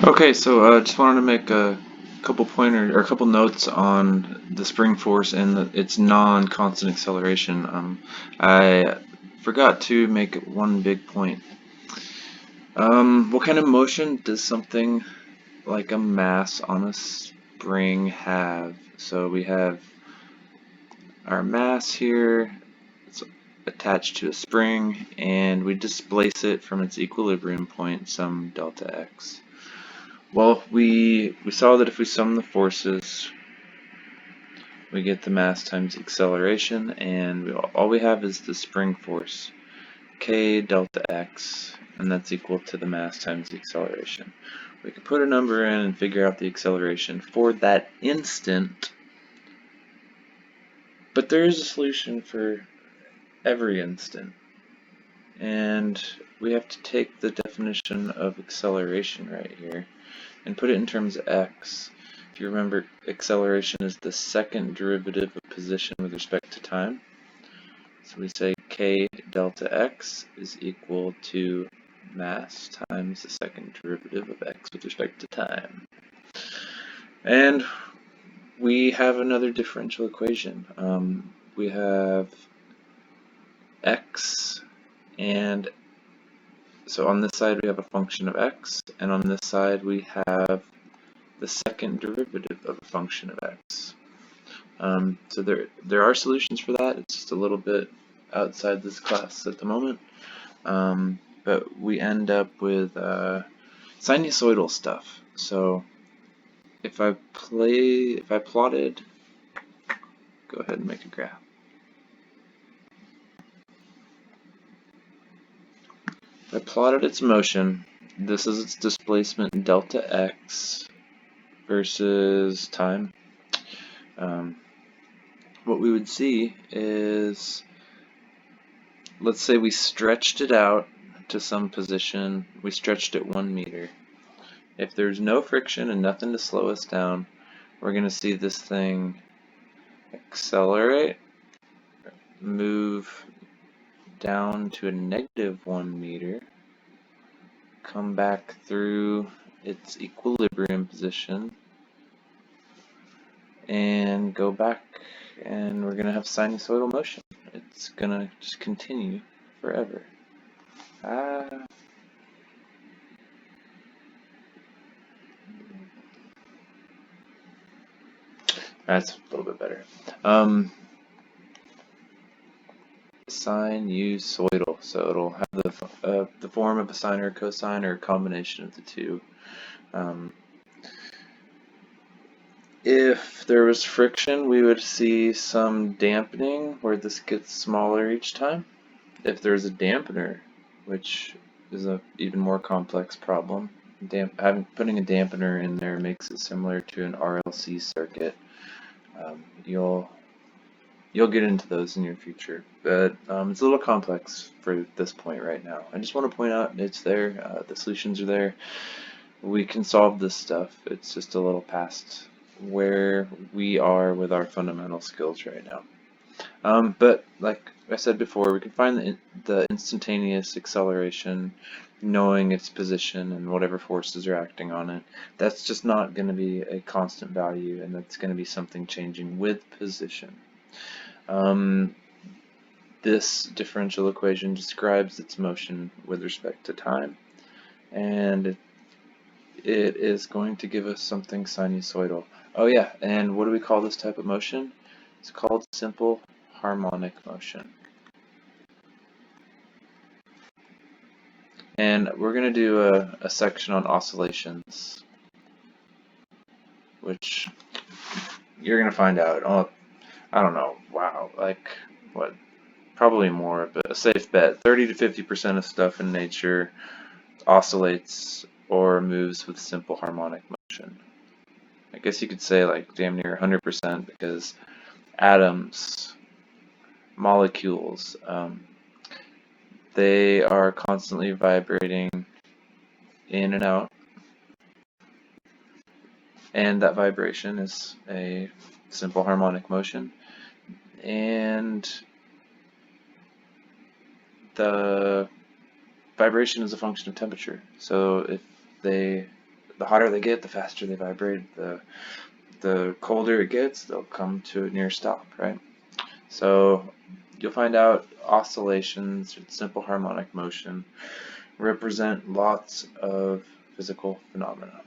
Okay, so just wanted to make a couple notes on the spring force and its non-constant acceleration. I forgot to make one big point. What kind of motion does something like a mass on a spring have? So we have our mass here, it's attached to a spring, and we displace it from its equilibrium point, some delta x. Well, we saw that if we sum the forces, we get the mass times acceleration, and all we have is the spring force, k delta x, and that's equal to the mass times the acceleration. We can put a number in and figure out the acceleration for that instant, but there is a solution for every instant. And we have to take the definition of acceleration right here and put it in terms of x. If you remember, acceleration is the second derivative of position with respect to time. So we say k delta x is equal to mass times the second derivative of x with respect to time. And we have another differential equation. We have x, and so on this side we have a function of x, and on this side we have the second derivative of a function of x. So there are solutions for that. It's just a little bit outside this class at the moment, but we end up with sinusoidal stuff. So if I plotted, go ahead and make a graph. If I plotted its motion, this is its displacement delta x versus time. What we would see is, let's say we stretched it out to some position, we stretched it 1 meter. If there's no friction and nothing to slow us down, we're going to see this thing accelerate, move down to a -1 meter, come back through its equilibrium position, and go back, and we're going to have sinusoidal motion. It's going to just continue forever. That's a little bit better. Sinusoidal, so it'll have the form of a sine or a cosine or a combination of the two. If there was friction, we would see some dampening where this gets smaller each time. If there's a dampener, which is an even more complex problem, putting a dampener in there makes it similar to an RLC circuit. You'll get into those in your future, but it's a little complex for this point right now. I just want to point out it's there, the solutions are there. We can solve this stuff. It's just a little past where we are with our fundamental skills right now. But like I said before, we can find the instantaneous acceleration knowing its position and whatever forces are acting on it. That's just not going to be a constant value, and that's going to be something changing with position. This differential equation describes its motion with respect to time, and it is going to give us something sinusoidal. Oh yeah, and what do we call this type of motion? It's called simple harmonic motion. And we're going to do a section on oscillations, which you're going to find out. Oh, I don't know, wow, like what? Probably more, but a safe bet, 30 to 50% of stuff in nature oscillates or moves with simple harmonic motion. I guess you could say like damn near 100%, because atoms, molecules, they are constantly vibrating in and out, and that vibration is a simple harmonic motion, and the vibration is a function of temperature. So if they the hotter they get, the faster they vibrate. The colder it gets, they'll come to a near stop, right? So you'll find out oscillations, simple harmonic motion, represent lots of physical phenomena.